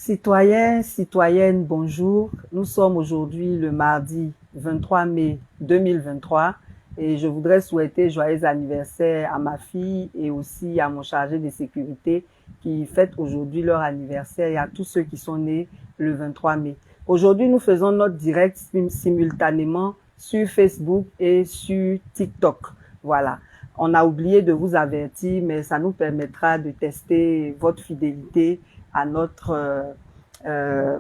Citoyens, citoyennes, bonjour. Nous sommes aujourd'hui le mardi 23 mai 2023 et je voudrais souhaiter joyeux anniversaire à ma fille et aussi à mon chargé de sécurité qui fête aujourd'hui leur anniversaire et à tous ceux qui sont nés le 23 mai. Aujourd'hui, nous faisons notre direct simultanément sur Facebook et sur TikTok. Voilà. On a oublié de vous avertir, mais ça nous permettra de tester votre fidélité à notre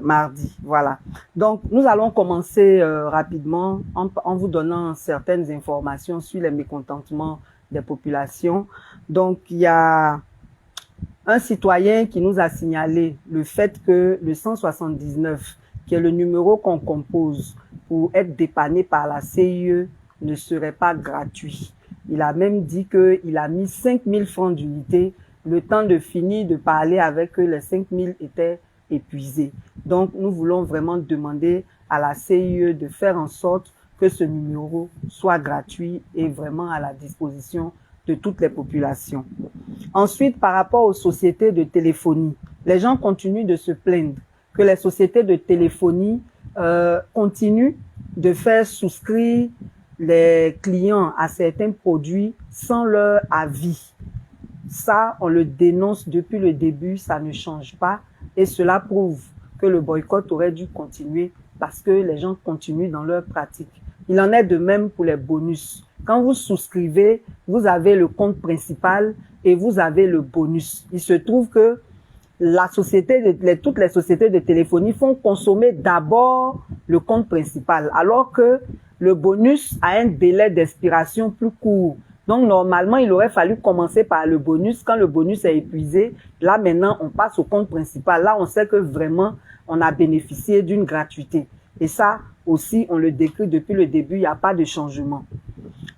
mardi. Voilà. Donc, nous allons commencer rapidement en vous donnant certaines informations sur les mécontentements des populations. Donc, il y a un citoyen qui nous a signalé le fait que le 179, qui est le numéro qu'on compose pour être dépanné par la CIE, ne serait pas gratuit. Il a même dit qu'il a mis 5 000 francs d'unité. Le temps de finir de parler avec eux, les 5 000 étaient épuisés. Donc, nous voulons vraiment demander à la CIE de faire en sorte que ce numéro soit gratuit et vraiment à la disposition de toutes les populations. Ensuite, par rapport aux sociétés de téléphonie, les gens continuent de se plaindre que les sociétés de téléphonie continuent de faire souscrire les clients à certains produits sans leur avis. Ça, on le dénonce depuis le début, ça ne change pas et cela prouve que le boycott aurait dû continuer parce que les gens continuent dans leur pratique. Il en est de même pour les bonus. Quand vous souscrivez, vous avez le compte principal et vous avez le bonus. Il se trouve que toutes les sociétés de téléphonie font consommer d'abord le compte principal, alors que le bonus a un délai d'expiration plus court. Donc, normalement, il aurait fallu commencer par le bonus. Quand le bonus est épuisé, là, maintenant, on passe au compte principal. Là, on sait que vraiment, on a bénéficié d'une gratuité. Et ça aussi, on le décrit depuis le début, il n'y a pas de changement.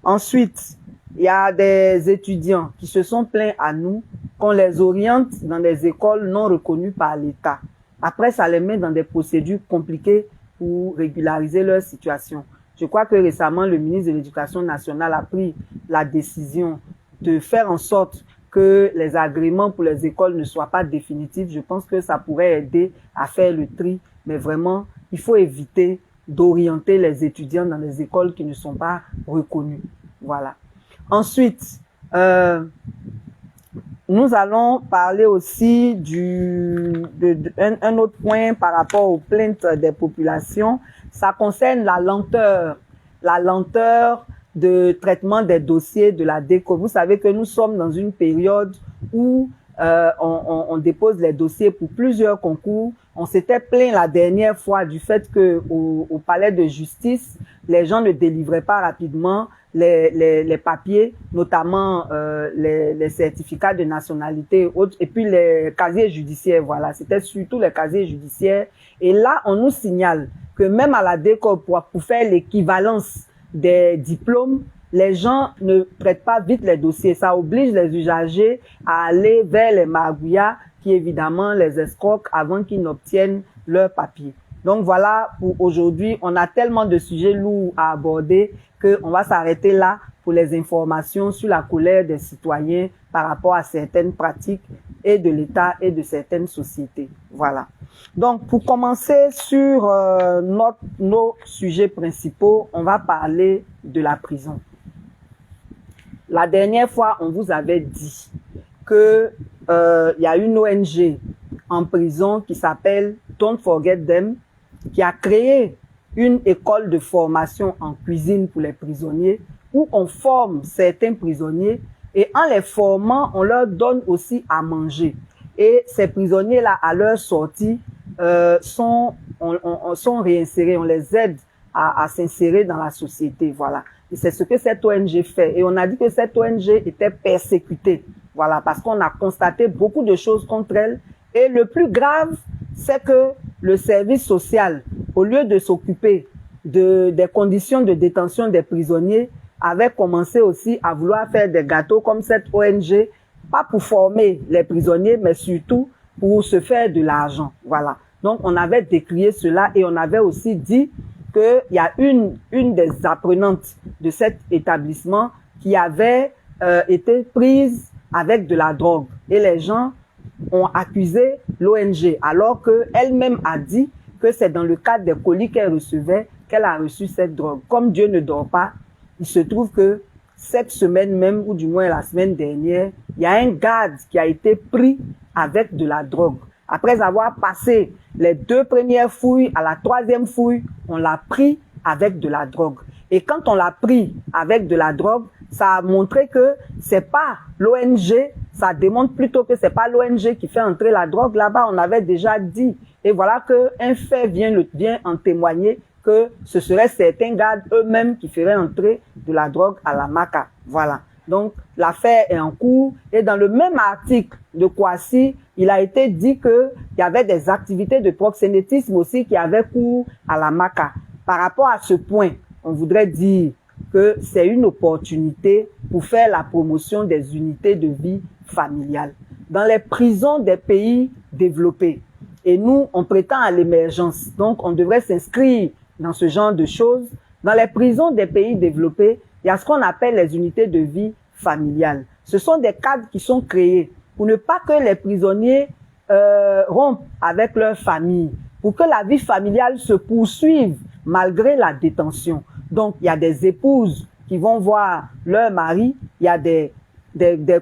Ensuite, il y a des étudiants qui se sont plaints à nous qu'on les oriente dans des écoles non reconnues par l'État. Après, ça les met dans des procédures compliquées pour régulariser leur situation. Je crois que récemment, le ministre de l'Éducation nationale a pris la décision de faire en sorte que les agréments pour les écoles ne soient pas définitifs. Je pense que ça pourrait aider à faire le tri, mais vraiment, il faut éviter d'orienter les étudiants dans des écoles qui ne sont pas reconnues. Voilà. Ensuite, nous allons parler aussi un autre point par rapport aux plaintes des populations. Ça concerne la lenteur de traitement des dossiers de la DECO. Vous savez que nous sommes dans une période où on dépose les dossiers pour plusieurs concours. On s'était plaint la dernière fois du fait que au palais de justice, les gens ne délivraient pas rapidement les papiers, notamment les certificats de nationalité et autres, et puis les casiers judiciaires. Voilà, c'était surtout les casiers judiciaires. Et là, on nous signale que même à la DECO, pour faire l'équivalence des diplômes, les gens ne traitent pas vite les dossiers. Ça oblige les usagers à aller vers les margouillards qui, évidemment, les escroquent avant qu'ils n'obtiennent leurs papiers. Donc voilà, pour aujourd'hui, on a tellement de sujets lourds à aborder qu'on va s'arrêter là pour les informations sur la colère des citoyens par rapport à certaines pratiques et de l'État et de certaines sociétés. Voilà. Donc, pour commencer sur nos sujets principaux, on va parler de la prison. La dernière fois, on vous avait dit que y a une ONG en prison qui s'appelle Don't Forget Them, qui a créé une école de formation en cuisine pour les prisonniers où on forme certains prisonniers et en les formant, on leur donne aussi à manger. Et ces prisonniers-là, à leur sortie, sont réinsérés, on les aide à s'insérer dans la société, voilà. Et c'est ce que cette ONG fait. Et on a dit que cette ONG était persécutée, voilà, parce qu'on a constaté beaucoup de choses contre elle. Et le plus grave, c'est que le service social, au lieu de s'occuper des conditions de détention des prisonniers, avait commencé aussi à vouloir faire des gâteaux comme cette ONG, pas pour former les prisonniers, mais surtout pour se faire de l'argent. Voilà. Donc, on avait décrié cela et on avait aussi dit qu'il y a une des apprenantes de cet établissement qui avait été prise avec de la drogue. Et les gens ont accusé l'ONG, alors qu'elle-même a dit que c'est dans le cadre des colis qu'elle recevait qu'elle a reçu cette drogue. Comme Dieu ne dort pas, il se trouve que cette semaine même, ou du moins la semaine dernière, il y a un garde qui a été pris avec de la drogue. Après avoir passé les 2 premières fouilles, à la 3e fouille, on l'a pris avec de la drogue. Et quand on l'a pris avec de la drogue, ça a montré que c'est pas l'ONG, ça démontre plutôt que c'est pas l'ONG qui fait entrer la drogue là-bas, on avait déjà dit. Et voilà qu'un fait vient en témoigner que ce serait certains gardes eux-mêmes qui feraient entrer de la drogue à la Maca. Voilà. Donc, l'affaire est en cours. Et dans le même article de Kouassi, il a été dit qu'il y avait des activités de proxénétisme aussi qui avaient cours à la Maca. Par rapport à ce point, on voudrait dire que c'est une opportunité pour faire la promotion des unités de vie familiale. Dans les prisons des pays développés, et nous, on prétend à l'émergence, donc on devrait s'inscrire dans ce genre de choses. Dans les prisons des pays développés, il y a ce qu'on appelle les unités de vie familiale. Ce sont des cadres qui sont créés pour ne pas que les prisonniers rompent avec leur famille, pour que la vie familiale se poursuive malgré la détention. Donc, il y a des épouses qui vont voir leur mari, il y a des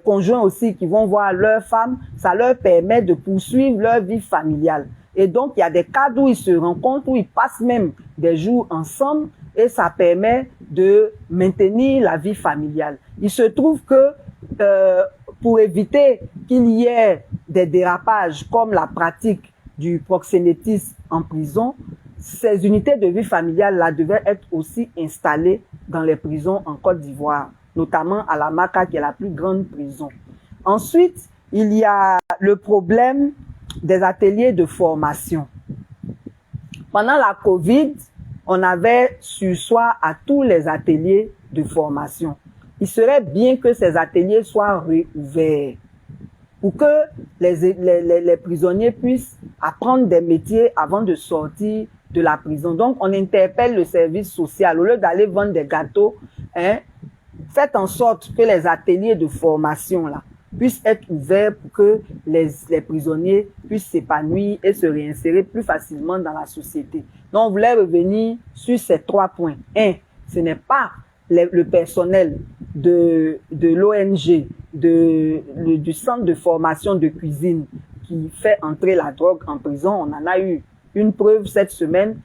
conjoints aussi qui vont voir leur femme, ça leur permet de poursuivre leur vie familiale. Et donc, il y a des cadres où ils se rencontrent, où ils passent même des jours ensemble, et ça permet de maintenir la vie familiale. Il se trouve que pour éviter qu'il y ait des dérapages comme la pratique du proxénétisme en prison, ces unités de vie familiale-là devaient être aussi installées dans les prisons en Côte d'Ivoire, notamment à la Maca, qui est la plus grande prison. Ensuite, il y a le problème des ateliers de formation. Pendant la COVID, on avait sursoir à tous les ateliers de formation. Il serait bien que ces ateliers soient réouverts pour que les prisonniers puissent apprendre des métiers avant de sortir de la prison. Donc, on interpelle le service social. Au lieu d'aller vendre des gâteaux, faites en sorte que les ateliers de formation là puissent être ouverts pour que les prisonniers puissent s'épanouir et se réinsérer plus facilement dans la société. Donc, on voulait revenir sur ces 3 points. 1, ce n'est pas le personnel de l'ONG, du centre de formation de cuisine qui fait entrer la drogue en prison. On en a eu une preuve cette semaine.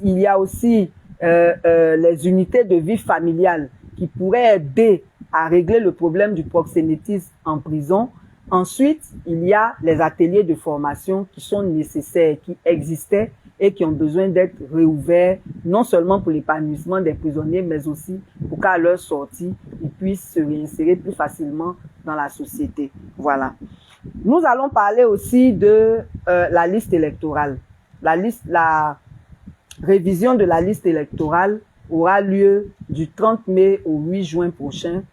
Il y a aussi les unités de vie familiale qui pourraient aider à régler le problème du proxénétisme en prison. Ensuite, il y a les ateliers de formation qui sont nécessaires, qui existaient et qui ont besoin d'être réouverts, non seulement pour l'épanouissement des prisonniers, mais aussi pour qu'à leur sortie, ils puissent se réinsérer plus facilement dans la société. Voilà. Nous allons parler aussi de la liste électorale. La révision de la liste électorale aura lieu du 30 mai au 8 juin prochain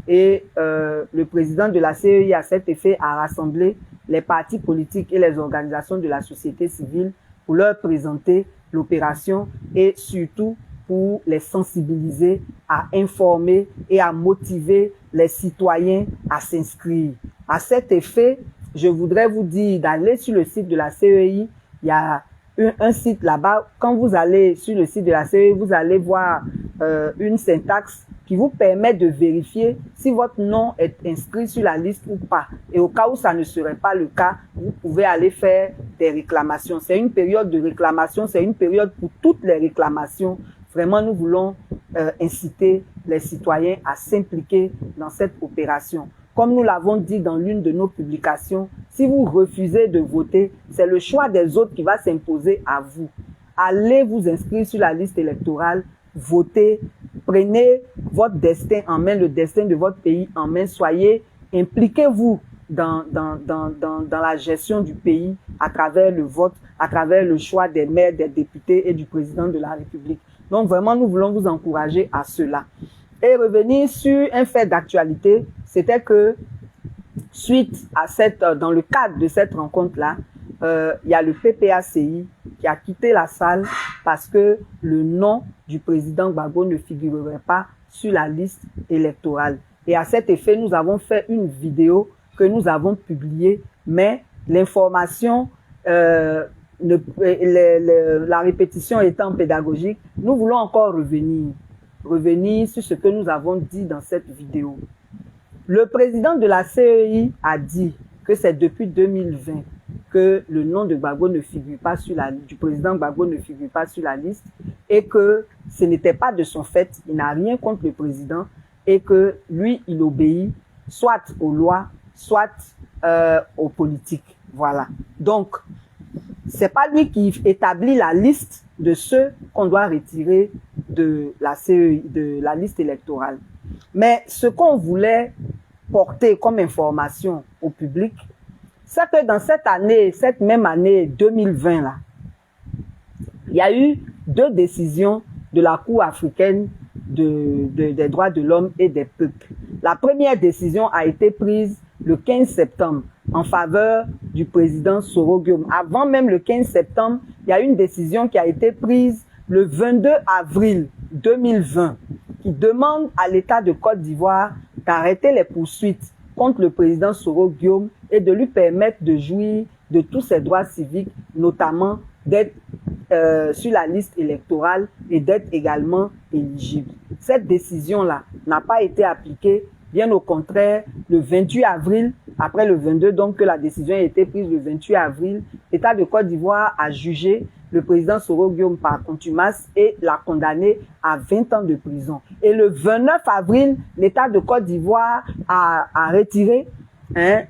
et le président de la CEI à cet effet a rassemblé les partis politiques et les organisations de la société civile pour leur présenter l'opération et surtout pour les sensibiliser, à informer et à motiver les citoyens à s'inscrire. À cet effet, je voudrais vous dire d'aller sur le site de la CEI. Il y a un site là-bas. Quand vous allez sur le site de la CEI, vous allez voir une syntaxe qui vous permet de vérifier si votre nom est inscrit sur la liste ou pas. Et au cas où ça ne serait pas le cas, vous pouvez aller faire des réclamations. C'est une période de réclamation, c'est une période pour toutes les réclamations. Vraiment, nous voulons inciter les citoyens à s'impliquer dans cette opération. Comme nous l'avons dit dans l'une de nos publications, si vous refusez de voter, c'est le choix des autres qui va s'imposer à vous. Allez vous inscrire sur la liste électorale, votez, prenez votre destin en main, le destin de votre pays en main, soyez, impliquez-vous dans la gestion du pays à travers le vote, à travers le choix des maires, des députés et du président de la République. Donc vraiment, nous voulons vous encourager à cela. Et revenir sur un fait d'actualité, c'était que suite à dans le cadre de cette rencontre-là, il y a le PPACI qui a quitté la salle parce que le nom du président Gbagbo ne figurerait pas sur la liste électorale. Et à cet effet, nous avons fait une vidéo que nous avons publiée, mais l'information la répétition étant pédagogique, nous voulons encore revenir sur ce que nous avons dit dans cette vidéo. Le président de la CEI a dit que c'est depuis 2020 que le nom de Gbagbo ne figure pas sur du président Gbagbo ne figure pas sur la liste et que ce n'était pas de son fait, il n'a rien contre le président et que lui, il obéit soit aux lois, soit aux politiques. Voilà. Donc, c'est pas lui qui établit la liste de ceux qu'on doit retirer de la CEI, de la liste électorale. Mais ce qu'on voulait porter comme information au public, c'est que dans cette même année 2020 là, il y a eu 2 décisions de la Cour africaine des droits de l'homme et des peuples. La première décision a été prise le 15 septembre en faveur du président Soro Guillaume. Avant même le 15 septembre, il y a une décision qui a été prise le 22 avril 2020 qui demande à l'État de Côte d'Ivoire d'arrêter les poursuites contre le président Soro Guillaume et de lui permettre de jouir de tous ses droits civiques, notamment d'être sur la liste électorale et d'être également éligible. Cette décision-là n'a pas été appliquée. Bien au contraire, le 28 avril, après le 22, donc que la décision a été prise le 28 avril, l'État de Côte d'Ivoire a jugé le président Soro Guillaume par contumace et l'a condamné à 20 ans de prison. Et le 29 avril, l'État de Côte d'Ivoire a retiré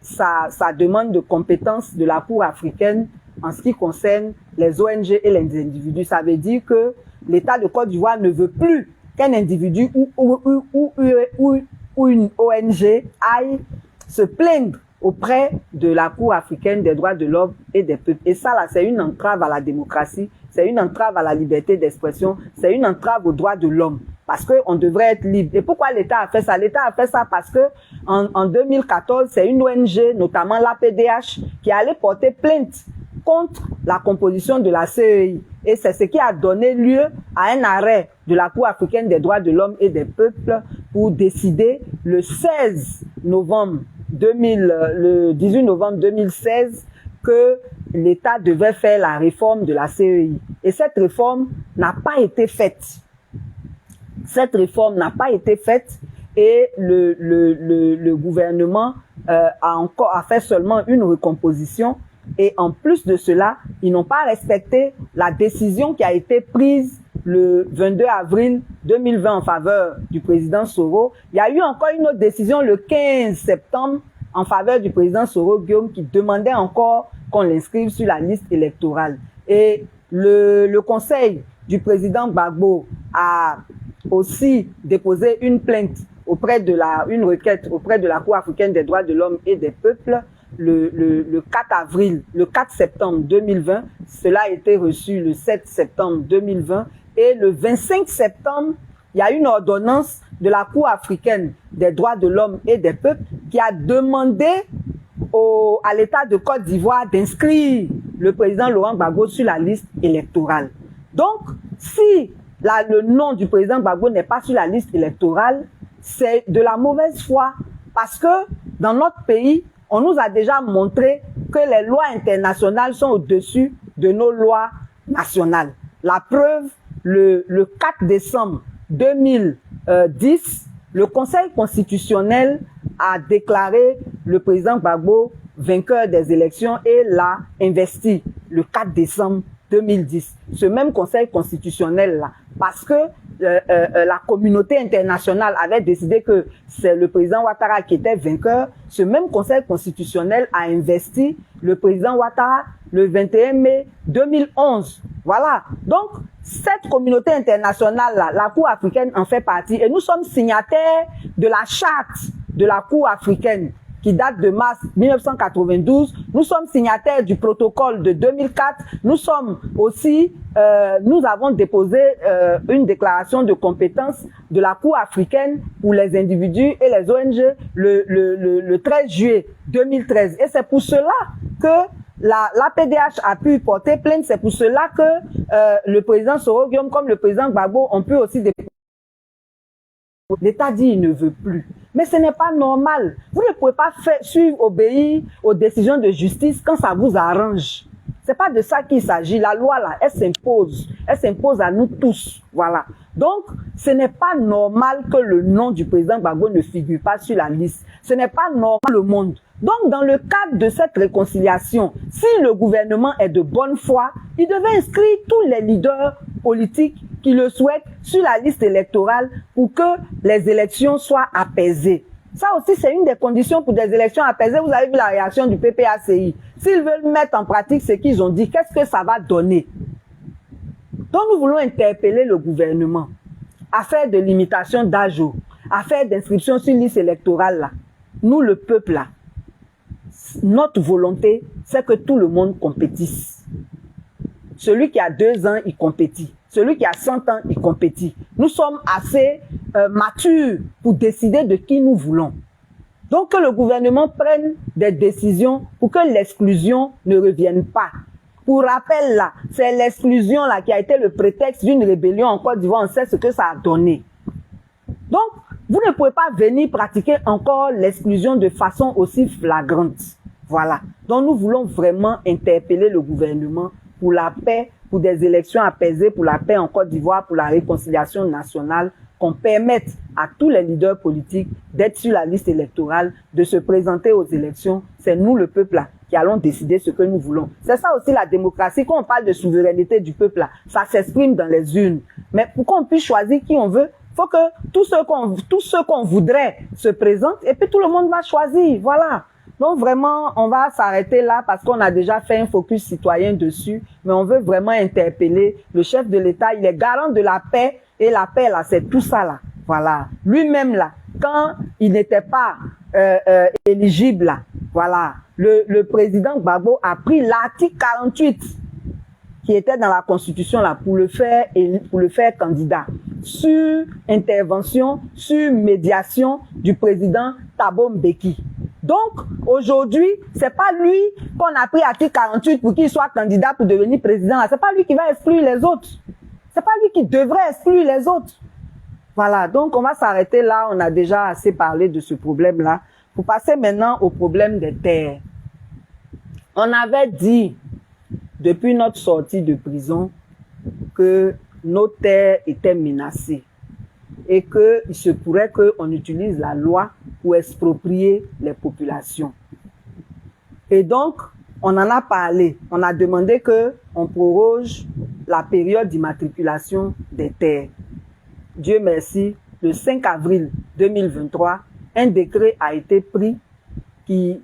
sa demande de compétence de la Cour africaine en ce qui concerne les ONG et les individus. Ça veut dire que l'État de Côte d'Ivoire ne veut plus qu'un individu ou une ONG aille se plaindre auprès de la Cour africaine des droits de l'homme et des peuples. Et ça, là, c'est une entrave à la démocratie, c'est une entrave à la liberté d'expression, c'est une entrave aux droits de l'homme. Parce qu'on devrait être libre. Et pourquoi l'État a fait ça? L'État a fait ça parce que en 2014, c'est une ONG, notamment l'APDH, qui allait porter plainte contre la composition de la CEI. Et c'est ce qui a donné lieu à un arrêt de la Cour africaine des droits de l'homme et des peuples pour décider le 18 novembre 2016 que l'État devait faire la réforme de la CEI. Et cette réforme n'a pas été faite. Cette réforme n'a pas été faite et le gouvernement a fait seulement une recomposition. Et en plus de cela, ils n'ont pas respecté la décision qui a été prise le 22 avril 2020 en faveur du président Soro. Il y a eu encore une autre décision le 15 septembre en faveur du président Soro Guillaume qui demandait encore qu'on l'inscrive sur la liste électorale. Et le conseil du président Gbagbo a aussi déposé une plainte une requête auprès de la Cour africaine des droits de l'homme et des peuples le 4 septembre 2020. Cela a été reçu le 7 septembre 2020 et le 25 septembre, il y a une ordonnance de la Cour africaine des droits de l'homme et des peuples qui a demandé à l'État de Côte d'Ivoire d'inscrire le président Laurent Gbagbo sur la liste électorale. Donc, si le nom du président Gbagbo n'est pas sur la liste électorale, c'est de la mauvaise foi parce que dans notre pays, on nous a déjà montré que les lois internationales sont au-dessus de nos lois nationales. La preuve, le 4 décembre 2010, le Conseil constitutionnel a déclaré le président Gbagbo vainqueur des élections et l'a investi le 4 décembre 2010. Ce même Conseil constitutionnel-là, parce que la communauté internationale avait décidé que c'est le président Ouattara qui était vainqueur, ce même Conseil constitutionnel a investi le président Ouattara le 21 mai 2011. Voilà. Donc, cette communauté internationale-là, la Cour africaine en fait partie et nous sommes signataires de la charte de la Cour africaine qui date de mars 1992. Nous sommes signataires du protocole de 2004. Nous sommes aussi, nous avons déposé une déclaration de compétence de la Cour africaine pour les individus et les ONG le 13 juillet 2013. Et c'est pour cela que l'APDH a pu porter plainte. C'est pour cela que le président Soro Guillaume comme le président Gbagbo ont pu aussi déposer. L'État dit qu'il ne veut plus. Mais ce n'est pas normal. Vous ne pouvez pas obéir aux décisions de justice quand ça vous arrange. C'est pas de ça qu'il s'agit. La loi, là, elle s'impose. Elle s'impose à nous tous. Voilà. Donc, ce n'est pas normal que le nom du président Gbagbo ne figure pas sur la liste. Ce n'est pas normal le monde. Donc, dans le cadre de cette réconciliation, si le gouvernement est de bonne foi, il devait inscrire tous les leaders politiques qui le souhaitent sur la liste électorale pour que les élections soient apaisées. Ça aussi, c'est une des conditions pour des élections apaisées. Vous avez vu la réaction du PPACI. S'ils veulent mettre en pratique ce qu'ils ont dit, qu'est-ce que ça va donner? Donc, nous voulons interpeller le gouvernement à faire de limitation d'âge, à faire d'inscription sur liste électorale là. Nous, le peuple là, notre volonté, c'est que tout le monde compétisse. Celui qui a 2 ans, il compétit. Celui qui a 100 ans, il compétit. Nous sommes assez matures pour décider de qui nous voulons. Donc, que le gouvernement prenne des décisions pour que l'exclusion ne revienne pas. Pour rappel, là, c'est l'exclusion là qui a été le prétexte d'une rébellion en Côte d'Ivoire. On sait ce que ça a donné. Donc, vous ne pouvez pas venir pratiquer encore l'exclusion de façon aussi flagrante. Voilà. Donc, nous voulons vraiment interpeller le gouvernement pour la paix, pour des élections apaisées, pour la paix en Côte d'Ivoire, pour la réconciliation nationale, qu'on permette à tous les leaders politiques d'être sur la liste électorale, de se présenter aux élections. C'est nous, le peuple, là, qui allons décider ce que nous voulons. C'est ça aussi la démocratie. Quand on parle de souveraineté du peuple, là, ça s'exprime dans les urnes. Mais pour qu'on puisse choisir qui on veut, faut que tous ceux qu'on voudrait se présentent et puis tout le monde va choisir. Voilà. Donc vraiment, on va s'arrêter là parce qu'on a déjà fait un focus citoyen dessus, mais on veut vraiment interpeller le chef de l'État. Il est garant de la paix et la paix là, c'est tout ça là. Voilà. Lui-même là, quand il n'était pas éligible là, voilà, le président Gbagbo a pris l'article 48 qui était dans la Constitution là pour le faire candidat sur intervention, sur médiation du président Thabo Mbeki. Donc, aujourd'hui, c'est pas lui qu'on a pris article 48 pour qu'il soit candidat pour devenir président. C'est pas lui qui va exclure les autres. C'est pas lui qui devrait exclure les autres. Voilà. Donc, on va s'arrêter là. On a déjà assez parlé de ce problème-là. Pour passer maintenant au problème des terres. On avait dit, depuis notre sortie de prison, que nos terres étaient menacées. Et qu'il se pourrait qu'on utilise la loi pour exproprier les populations. Et donc, on en a parlé. On a demandé qu'on proroge la période d'immatriculation des terres. Dieu merci, le 5 avril 2023, un décret a été pris qui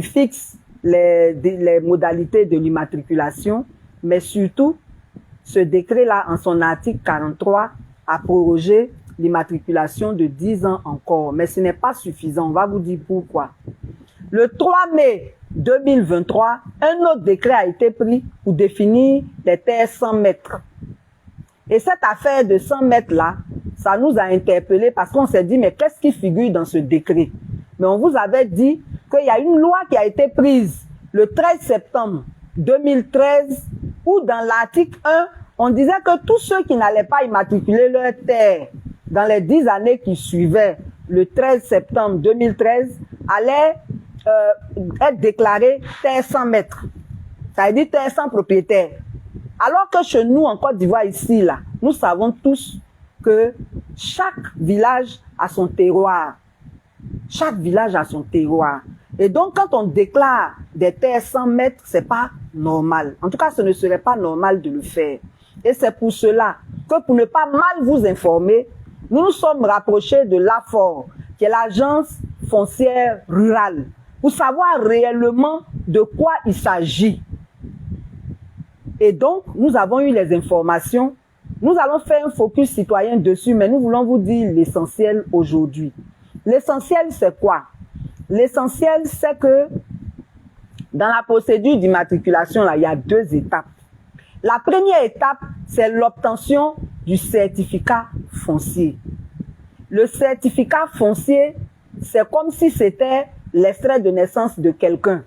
fixe les modalités de l'immatriculation, mais surtout, ce décret-là, en son article 43, a prorogé l'immatriculation de 10 ans encore. Mais ce n'est pas suffisant. On va vous dire pourquoi. Le 3 mai 2023, un autre décret a été pris pour définir les terres 100 mètres. Et cette affaire de 100 mètres-là, ça nous a interpellés parce qu'on s'est dit, mais qu'est-ce qui figure dans ce décret? Mais on vous avait dit qu'il y a une loi qui a été prise le 13 septembre 2013 où dans l'article 1, on disait que tous ceux qui n'allaient pas immatriculer leur terre dans les 10 années qui suivaient le 13 septembre 2013 allaient être déclarés terre 100 mètres. Ça veut dire terre sans propriétaire. Alors que chez nous, en Côte d'Ivoire, ici, là, nous savons tous que chaque village a son terroir. Chaque village a son terroir. Et donc, quand on déclare des terres 100 mètres, c'est pas normal. En tout cas, ce ne serait pas normal de le faire. Et c'est pour cela que pour ne pas mal vous informer, nous nous sommes rapprochés de l'AFOR, qui est l'agence foncière rurale, pour savoir réellement de quoi il s'agit. Et donc, nous avons eu les informations. Nous allons faire un focus citoyen dessus, mais nous voulons vous dire l'essentiel aujourd'hui. L'essentiel, c'est quoi? L'essentiel, c'est que dans la procédure d'immatriculation, là, il y a 2 étapes. La première étape, c'est l'obtention du certificat foncier. Le certificat foncier, c'est comme si c'était l'extrait de naissance de quelqu'un.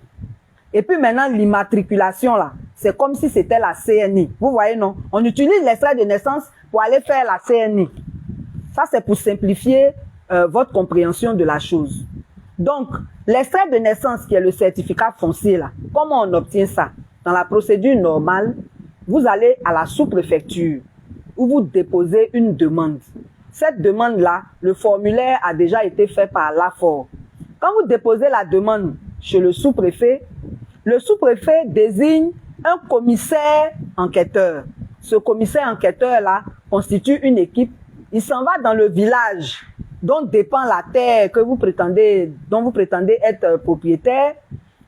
Et puis maintenant, l'immatriculation, là, c'est comme si c'était la CNI. Vous voyez, non? On utilise l'extrait de naissance pour aller faire la CNI. Ça, c'est pour simplifier votre compréhension de la chose. Donc, l'extrait de naissance qui est le certificat foncier, là, comment on obtient ça? dans la procédure normale, vous allez à la sous-préfecture où vous déposez une demande. Cette demande-là, le formulaire a déjà été fait par l'AFOR. Quand vous déposez la demande chez le sous-préfet désigne un commissaire enquêteur. Ce commissaire enquêteur-là constitue une équipe. Il s'en va dans le village dont dépend la terre dont vous prétendez être propriétaire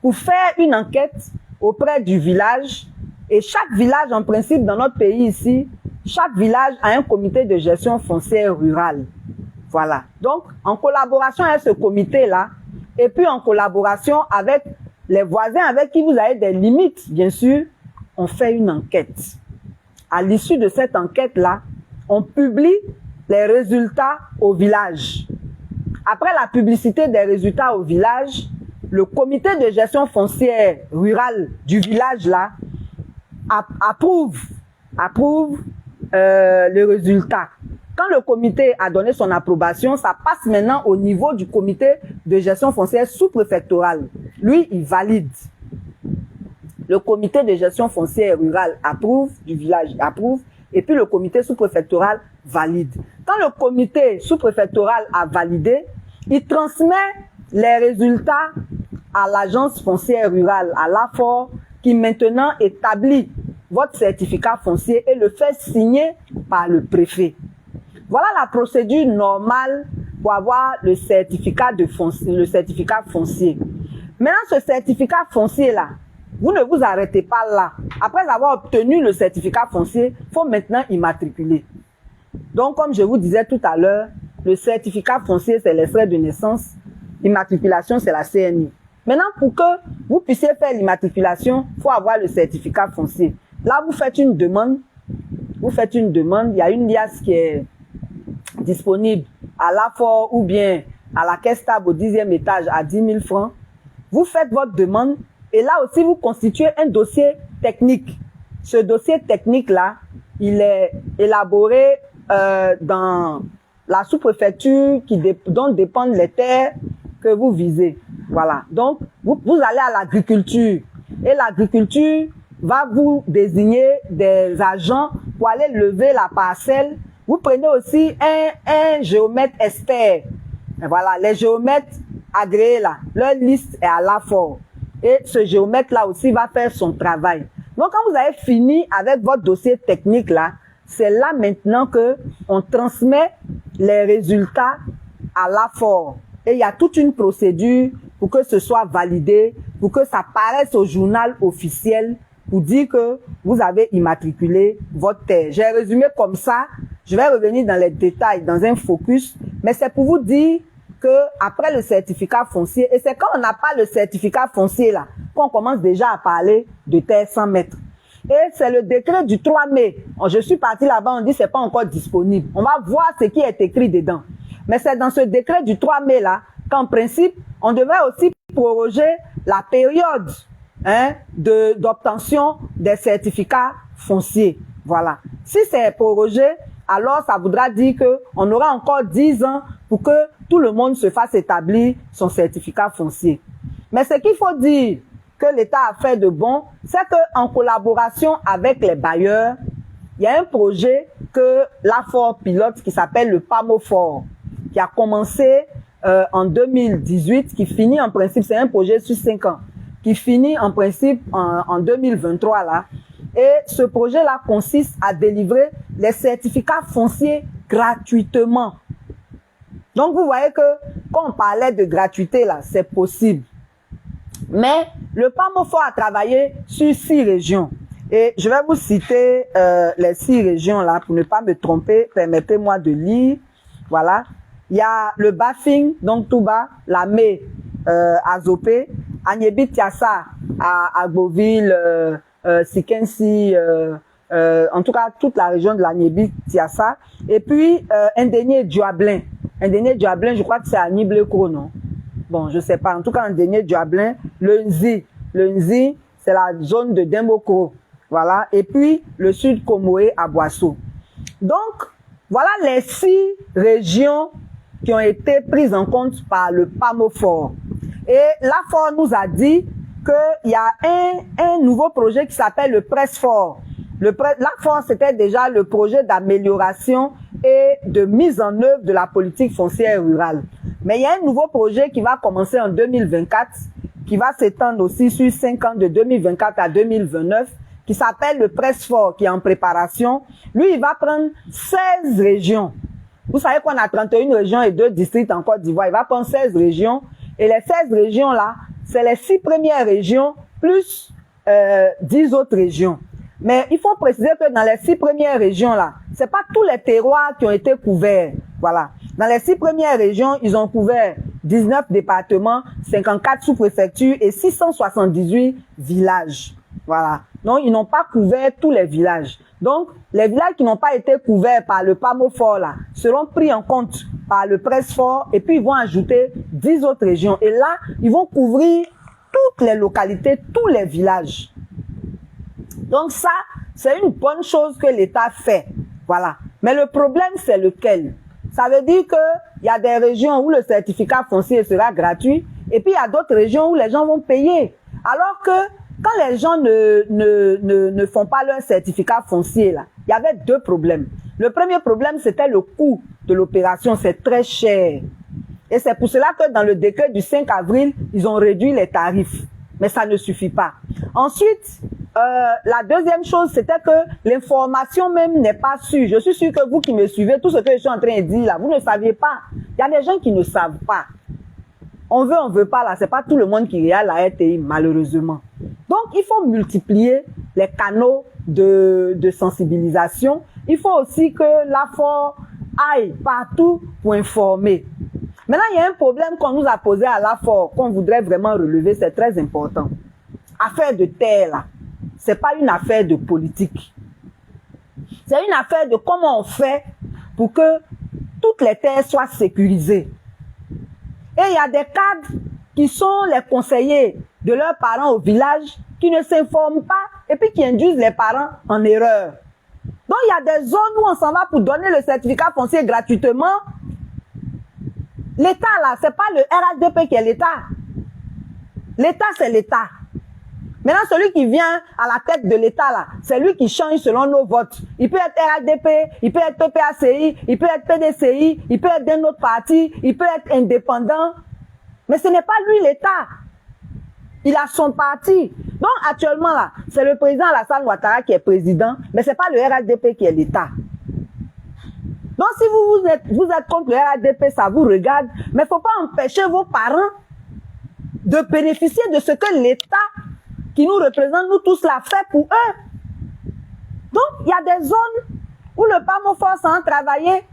pour faire une enquête auprès du village. Et chaque village, en principe, dans notre pays ici, chaque village a un comité de gestion foncière rurale. Voilà. Donc, en collaboration avec ce comité-là, et puis en collaboration avec les voisins avec qui vous avez des limites, bien sûr, on fait une enquête. À l'issue de cette enquête-là, on publie les résultats au village. Après la publicité des résultats au village, le comité de gestion foncière rurale du village-là approuve le résultat. Quand le comité a donné son approbation, ça passe maintenant au niveau du comité de gestion foncière sous-préfectoral. Lui, il valide. Le comité de gestion foncière rurale approuve, du village approuve, et puis le comité sous-préfectoral valide. Quand le comité sous-préfectoral a validé, il transmet les résultats à l'agence foncière rurale, à l'AFOR, qui maintenant établit votre certificat foncier et le fait signer par le préfet. Voilà la procédure normale pour avoir le certificat foncier. Maintenant, ce certificat foncier-là, vous ne vous arrêtez pas là. Après avoir obtenu le certificat foncier, il faut maintenant immatriculer. Donc, comme je vous disais tout à l'heure, le certificat foncier, c'est l'extrait de naissance. L'immatriculation, c'est la CNI. Maintenant, pour que vous puissiez faire l'immatriculation, il faut avoir le certificat foncier. Là, vous faites une demande. Il y a une liasse qui est disponible à l'AFOR ou bien à la caisse table au 10e étage à 10 000 francs. Vous faites votre demande et là aussi, vous constituez un dossier technique. Ce dossier technique-là, il est élaboré dans la sous-préfecture dont dépendent les terres que vous visez. Voilà. Donc, vous allez à l'agriculture et l'agriculture va vous désigner des agents pour aller lever la parcelle. Vous prenez aussi un géomètre expert. Et voilà, les géomètres agréés là, leur liste est à l'AFOR. Et ce géomètre-là aussi va faire son travail. Donc, quand vous avez fini avec votre dossier technique là, c'est là maintenant que on transmet les résultats à l'AFOR. Et il y a toute une procédure pour que ce soit validé, pour que ça paraisse au journal officiel, pour dire que vous avez immatriculé votre terre. J'ai résumé comme ça. Je vais revenir dans les détails, dans un focus. Mais c'est pour vous dire que après le certificat foncier, et c'est quand on n'a pas le certificat foncier là, qu'on commence déjà à parler de terre 100 mètres. Et c'est le décret du 3 mai. Je suis parti là-bas, on dit c'est pas encore disponible. On va voir ce qui est écrit dedans. Mais c'est dans ce décret du 3 mai là, qu'en principe, on devait aussi proroger la période d'obtention des certificats fonciers. Voilà. Si c'est prorogé, alors ça voudra dire que on aura encore 10 ans pour que tout le monde se fasse établir son certificat foncier. Mais ce qu'il faut dire que l'État a fait de bon, c'est qu'en collaboration avec les bailleurs, il y a un projet que l'AFOR pilote qui s'appelle le PAMOFOR, qui a commencé en 2018, qui finit en principe, c'est un projet sur 5 ans, qui finit en principe en 2023 là. Et ce projet-là consiste à délivrer les certificats fonciers gratuitement. Donc vous voyez que quand on parlait de gratuité là, c'est possible. Mais le PAMOFOR a travaillé sur 6 régions. Et je vais vous citer les 6 régions là pour ne pas me tromper. Permettez-moi de lire. Voilà. Il y a le Bafing, donc tout bas, la Mé à Zopé, Agnébi Tiassa à Agboville, Sikensi, en tout cas toute la région de l'Agnébi Tiassa. Et puis Indénié Duablin. Indénié Duablin, je crois que c'est à Nibleko, non? Bon, je sais pas. En tout cas, Indénié Duablin, le Nzi. Le Nzi, c'est la zone de Demboko. Voilà. Et puis le sud Komoé à Boisseau. Donc, voilà les 6 régions qui ont été prises en compte par le PAMOFOR. Et l'AFOR nous a dit qu'il y a un nouveau projet qui s'appelle le Presse-Fort. L'AFOR, c'était déjà le projet d'amélioration et de mise en œuvre de la politique foncière rurale. Mais il y a un nouveau projet qui va commencer en 2024, qui va s'étendre aussi sur 5 ans de 2024 à 2029, qui s'appelle le Presse-Fort, qui est en préparation. Lui, il va prendre 16 régions. Vous savez qu'on a 31 régions et 2 districts en Côte d'Ivoire. Il va prendre 16 régions. Et les 16 régions-là, c'est les 6 premières régions plus 10 autres régions. Mais il faut préciser que dans les 6 premières régions-là, c'est pas tous les terroirs qui ont été couverts. Voilà. Dans les 6 premières régions, ils ont couvert 19 départements, 54 sous-préfectures et 678 villages. Voilà. Donc, ils n'ont pas couvert tous les villages. Donc, les villages qui n'ont pas été couverts par le PAMOFOR là seront pris en compte par le Presse-Fort et puis ils vont ajouter 10 autres régions. Et là, ils vont couvrir toutes les localités, tous les villages. Donc ça, c'est une bonne chose que l'État fait. Voilà. Mais le problème, c'est lequel? Ça veut dire qu'il y a des régions où le certificat foncier sera gratuit et puis il y a d'autres régions où les gens vont payer. Alors que quand les gens ne font pas leur certificat foncier, là, il y avait 2 problèmes. Le premier problème, c'était le coût de l'opération. C'est très cher. Et c'est pour cela que dans le décret du 5 avril, ils ont réduit les tarifs. Mais ça ne suffit pas. Ensuite, la deuxième chose, c'était que l'information même n'est pas sûre. Je suis sûr que vous qui me suivez, tout ce que je suis en train de dire là, vous ne saviez pas. Il y a des gens qui ne savent pas. On veut pas là. C'est pas tout le monde qui regarde la RTI, malheureusement. Donc, il faut multiplier les canaux de sensibilisation. Il faut aussi que l'AFOR aille partout pour informer. Maintenant, il y a un problème qu'on nous a posé à l'AFOR, qu'on voudrait vraiment relever, c'est très important. Affaire de terre, là, c'est pas une affaire de politique. C'est une affaire de comment on fait pour que toutes les terres soient sécurisées. Et il y a des cadres qui sont les conseillers de leurs parents au village, qui ne s'informent pas et puis qui induisent les parents en erreur. Donc, il y a des zones où on s'en va pour donner le certificat foncier gratuitement. L'État, là, c'est pas le RHDP qui est l'État. L'État, c'est l'État. Maintenant, celui qui vient à la tête de l'État, là, c'est lui qui change selon nos votes. Il peut être RHDP, il peut être PPACI, il peut être PDCI, il peut être d'un autre parti, il peut être indépendant. Mais ce n'est pas lui l'État. Il a son parti. Donc, actuellement, là, c'est le président Alassane Ouattara qui est président, mais c'est pas le RHDP qui est l'État. Donc, si vous êtes contre le RHDP, ça vous regarde, mais il ne faut pas empêcher vos parents de bénéficier de ce que l'État qui nous représente, nous tous, l'a fait pour eux. Donc, il y a des zones où le PAMOFOR s'en travailler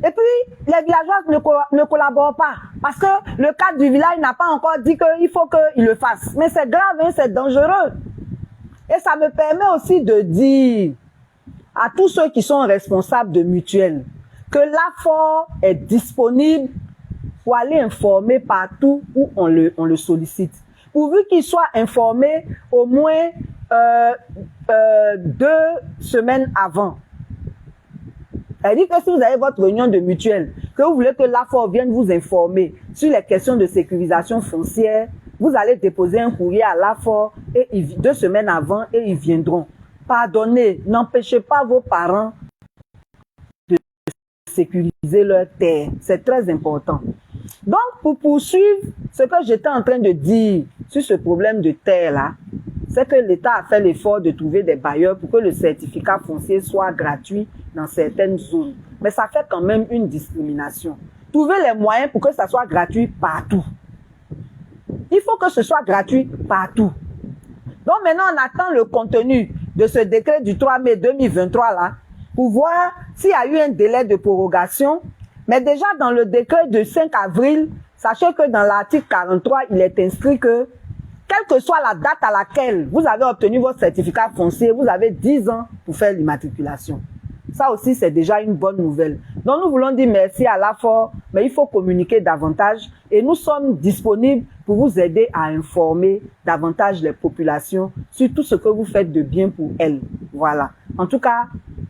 et puis les villageois ne collaborent pas parce que le cadre du village n'a pas encore dit qu'il faut qu'il le fasse. Mais c'est grave, hein, c'est dangereux. Et ça me permet aussi de dire à tous ceux qui sont responsables de mutuelles que l'AFOR est disponible pour aller informer partout où on le sollicite. Pourvu qu'il soit informé au moins 2 semaines avant. C'est-à-dire que si vous avez votre réunion de mutuelle, que vous voulez que l'AFOR vienne vous informer sur les questions de sécurisation foncière, vous allez déposer un courrier à l'AFOR et 2 semaines avant et ils viendront. Pardonnez, n'empêchez pas vos parents de sécuriser leur terre. C'est très important. Donc, pour poursuivre ce que j'étais en train de dire sur ce problème de terre-là, c'est que l'État a fait l'effort de trouver des bailleurs pour que le certificat foncier soit gratuit dans certaines zones. Mais ça fait quand même une discrimination. Trouvez les moyens pour que ça soit gratuit partout. Il faut que ce soit gratuit partout. Donc maintenant, on attend le contenu de ce décret du 3 mai 2023 là, pour voir s'il y a eu un délai de prorogation. Mais déjà dans le décret du 5 avril, sachez que dans l'article 43, il est inscrit que, quelle que soit la date à laquelle vous avez obtenu votre certificat foncier, vous avez 10 ans pour faire l'immatriculation. Ça aussi, c'est déjà une bonne nouvelle. Donc, nous voulons dire merci à l'AFOR, mais il faut communiquer davantage et nous sommes disponibles pour vous aider à informer davantage les populations sur tout ce que vous faites de bien pour elles. Voilà. En tout cas,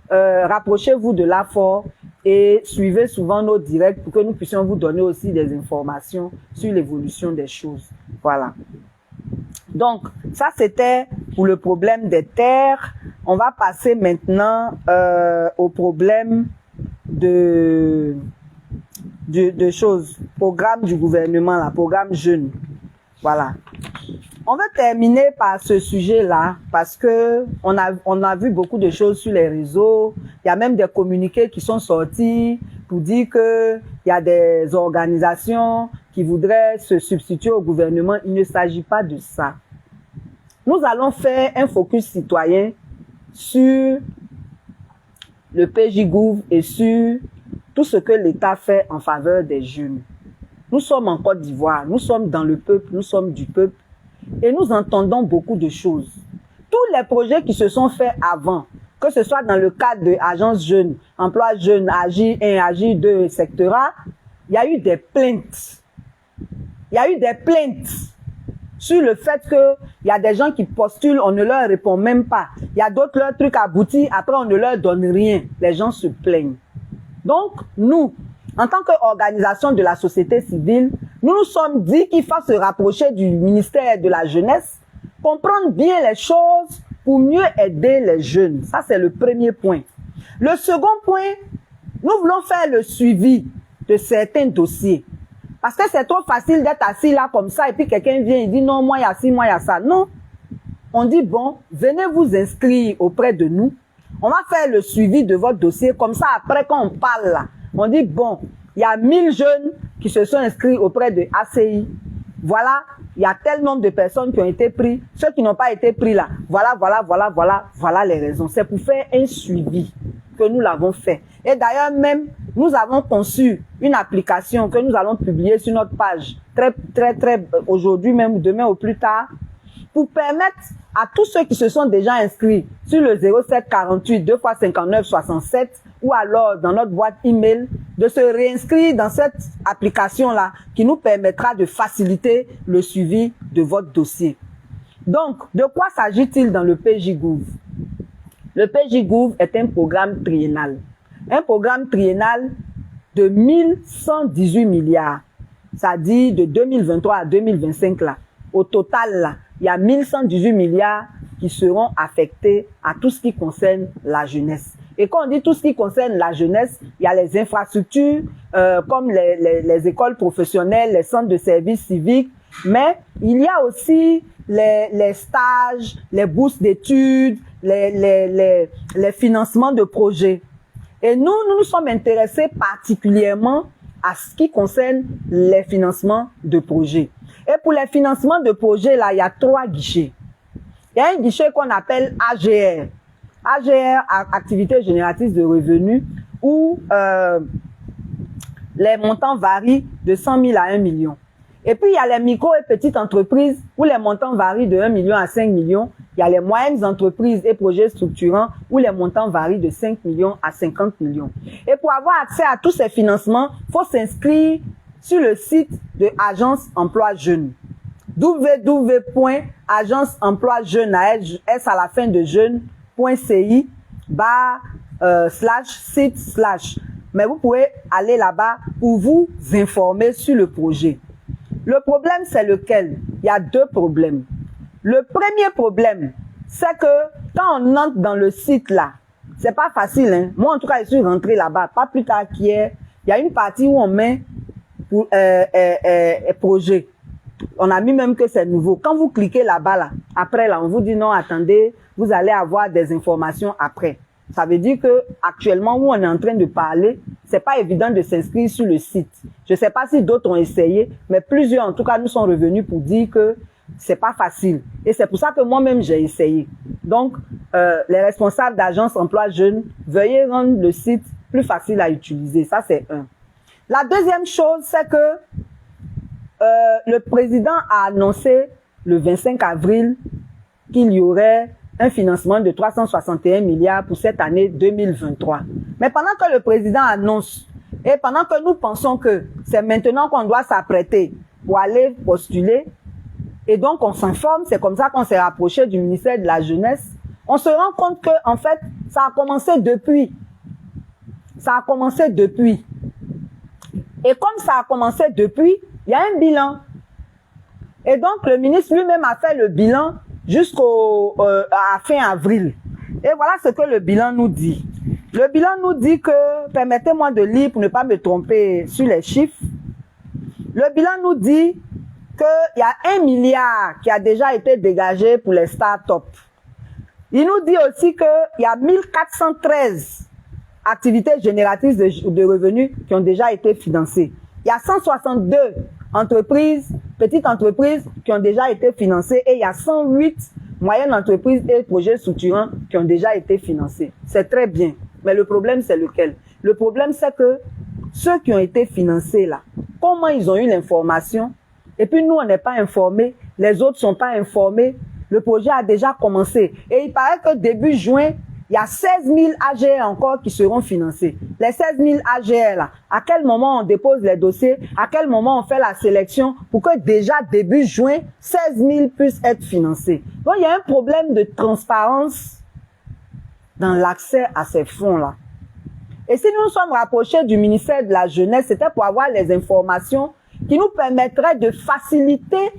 rapprochez-vous de l'AFOR et suivez souvent nos directs pour que nous puissions vous donner aussi des informations sur l'évolution des choses. Voilà. Donc, ça, c'était pour le problème des terres. On va passer maintenant au problème de choses. Programme du gouvernement, là, programme jeune. Voilà. On va terminer par ce sujet-là parce que on a vu beaucoup de choses sur les réseaux. Il y a même des communiqués qui sont sortis pour dire que il y a des organisations qui voudraient se substituer au gouvernement. Il ne s'agit pas de ça. Nous allons faire un focus citoyen sur le PJGouv et sur tout ce que l'État fait en faveur des jeunes. Nous sommes en Côte d'Ivoire, nous sommes dans le peuple, nous sommes du peuple et nous entendons beaucoup de choses. Tous les projets qui se sont faits avant, que ce soit dans le cadre de l'agence jeune, emploi jeune, Agir 1, Agir 2, etc., il y a eu des plaintes. Il y a eu des plaintes sur le fait que il y a des gens qui postulent, on ne leur répond même pas. Il y a d'autres, leurs trucs aboutis, après on ne leur donne rien. Les gens se plaignent. Donc, nous, en tant qu'organisation de la société civile, nous nous sommes dit qu'il faut se rapprocher du ministère de la Jeunesse, comprendre bien les choses pour mieux aider les jeunes. Ça, c'est le premier point. Le second point, nous voulons faire le suivi de certains dossiers. Parce que c'est trop facile d'être assis là comme ça et puis quelqu'un vient et dit non, moi il y a ci, moi il y a ça. Non. On dit bon, venez vous inscrire auprès de nous. On va faire le suivi de votre dossier. Comme ça, après quand on parle là, on dit bon, il y a 1000 jeunes qui se sont inscrits auprès de ACI. Voilà, il y a tel nombre de personnes qui ont été pris. Ceux qui n'ont pas été pris là, voilà les raisons. C'est pour faire un suivi que nous l'avons fait. Et d'ailleurs même, nous avons conçu une application que nous allons publier sur notre page très aujourd'hui même, demain ou plus tard, pour permettre à tous ceux qui se sont déjà inscrits sur le 07 48 2 x 59 67 ou alors dans notre boîte email de se réinscrire dans cette application-là qui nous permettra de faciliter le suivi de votre dossier. Donc, de quoi s'agit-il dans le PJGouv? Le PJGouv est un programme triennal. Un programme triennal de 1118 milliards. Ça dit de 2023 à 2025 là. Au total là, il y a 1118 milliards qui seront affectés à tout ce qui concerne la jeunesse. Et quand on dit tout ce qui concerne la jeunesse, il y a les infrastructures comme les écoles professionnelles, les centres de services civiques, mais il y a aussi les stages, les bourses d'études, les financements de projets. Et nous nous sommes intéressés particulièrement à ce qui concerne les financements de projets. Et pour les financements de projets, là, il y a 3 guichets. Il y a un guichet qu'on appelle AGR. AGR, activité génératrice de revenus, où les montants varient de 100 000 à 1 million. Et puis, il y a les micro et petites entreprises où les montants varient de 1 million à 5 millions. Il y a les moyennes entreprises et projets structurants où les montants varient de 5 millions à 50 millions. Et pour avoir accès à tous ces financements, il faut s'inscrire sur le site de Agence Emploi Jeune. www.agenceemploijeune, S à la fin de jeune.ci /site/. Mais vous pouvez aller là-bas pour vous informer sur le projet. Le problème, c'est lequel? Il y a 2 problèmes. Le premier problème, c'est que quand on entre dans le site là, c'est pas facile, hein. Moi, en tout cas, je suis rentré là-bas, pas plus tard qu'hier. Il y a une partie où on met pour, projet. On a mis même que c'est nouveau. Quand vous cliquez là-bas, là, après, là, on vous dit non, attendez, vous allez avoir des informations après. Ça veut dire que actuellement où on est en train de parler, c'est pas évident de s'inscrire sur le site. Je sais pas si d'autres ont essayé, mais plusieurs en tout cas nous sont revenus pour dire que c'est pas facile. Et c'est pour ça que moi-même j'ai essayé. Donc les responsables d'agence emploi jeune, veuillez rendre le site plus facile à utiliser. Ça c'est un. La deuxième chose, c'est que le président a annoncé le 25 avril qu'il y aurait un financement de 361 milliards pour cette année 2023. Mais pendant que le président annonce et pendant que nous pensons que c'est maintenant qu'on doit s'apprêter pour aller postuler, et donc on s'informe, c'est comme ça qu'on s'est rapproché du ministère de la Jeunesse, on se rend compte que en fait, ça a commencé depuis. Ça a commencé depuis. Et comme ça a commencé depuis, il y a un bilan. Et donc, le ministre lui-même a fait le bilan à fin avril. Et voilà ce que le bilan nous dit. Le bilan nous dit que, permettez-moi de lire pour ne pas me tromper sur les chiffres. Le bilan nous dit qu'il y a 1 milliard qui a déjà été dégagé pour les startups. Il nous dit aussi qu'il y a 1413 activités génératrices de revenus qui ont déjà été financées. Il y a 162 entreprises, petites entreprises qui ont déjà été financées et il y a 108 moyennes entreprises et projets structurants qui ont déjà été financés. C'est très bien. Mais le problème, c'est lequel? Le problème, c'est que ceux qui ont été financés là, comment ils ont eu l'information? Et puis nous, on n'est pas informés, les autres sont pas informés. Le projet a déjà commencé. Et il paraît que début juin, il y a 16 000 AGR encore qui seront financés. Les 16 000 AGR là, à quel moment on dépose les dossiers? À quel moment on fait la sélection pour que déjà début juin, 16 000 puissent être financés? Donc il y a un problème de transparence dans l'accès à ces fonds-là. Et si nous nous sommes rapprochés du ministère de la Jeunesse, c'était pour avoir les informations qui nous permettraient de faciliter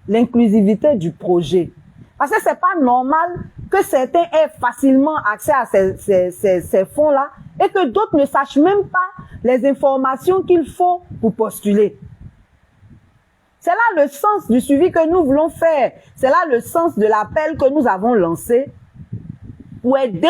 l'inclusivité du projet. Parce que c'est pas normal que certains aient facilement accès à ces fonds-là et que d'autres ne sachent même pas les informations qu'il faut pour postuler. C'est là le sens du suivi que nous voulons faire. C'est là le sens de l'appel que nous avons lancé pour aider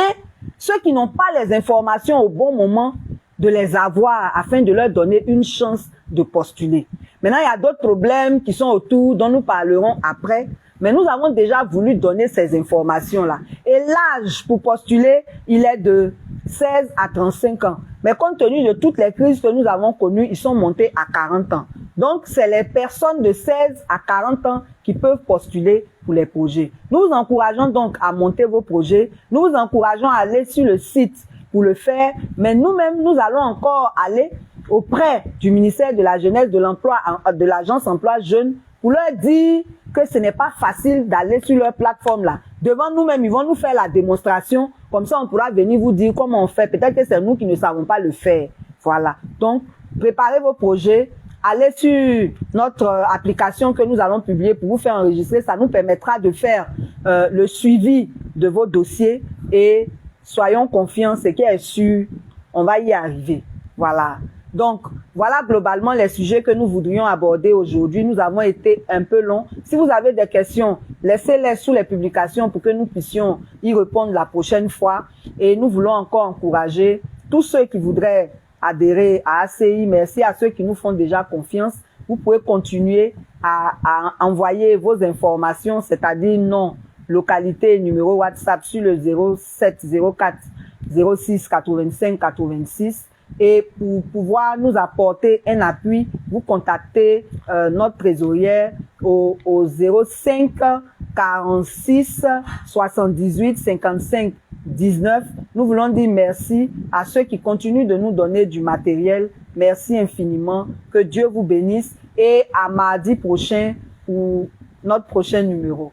ceux qui n'ont pas les informations au bon moment de les avoir afin de leur donner une chance de postuler. Maintenant, il y a d'autres problèmes qui sont autour dont nous parlerons après. Mais nous avons déjà voulu donner ces informations-là. Et l'âge pour postuler, il est de 16 à 35 ans. Mais compte tenu de toutes les crises que nous avons connues, ils sont montés à 40 ans. Donc, c'est les personnes de 16 à 40 ans qui peuvent postuler pour les projets. Nous vous encourageons donc à monter vos projets. Nous vous encourageons à aller sur le site pour le faire. Mais nous-mêmes, nous allons encore aller auprès du ministère de la Jeunesse, de l'Emploi, de l'Agence Emploi Jeunes, pour leur dire que ce n'est pas facile d'aller sur leur plateforme là. Devant nous-mêmes, ils vont nous faire la démonstration. Comme ça, on pourra venir vous dire comment on fait. Peut-être que c'est nous qui ne savons pas le faire. Voilà. Donc, préparez vos projets. Allez sur notre application que nous allons publier pour vous faire enregistrer. Ça nous permettra de faire le suivi de vos dossiers. Et soyons confiants, ce qui est sûr, on va y arriver. Voilà. Donc, voilà globalement les sujets que nous voudrions aborder aujourd'hui. Nous avons été un peu longs. Si vous avez des questions, laissez-les sous les publications pour que nous puissions y répondre la prochaine fois. Et nous voulons encore encourager tous ceux qui voudraient adhérer à ACI. Merci à ceux qui nous font déjà confiance. Vous pouvez continuer à envoyer vos informations, c'est-à-dire nom, localité, numéro WhatsApp sur le 0704 06 85 86. Et pour pouvoir nous apporter un appui, vous contactez notre trésorière au 05 46 78 55 19. Nous voulons dire merci à ceux qui continuent de nous donner du matériel. Merci infiniment. Que Dieu vous bénisse et à mardi prochain pour notre prochain numéro.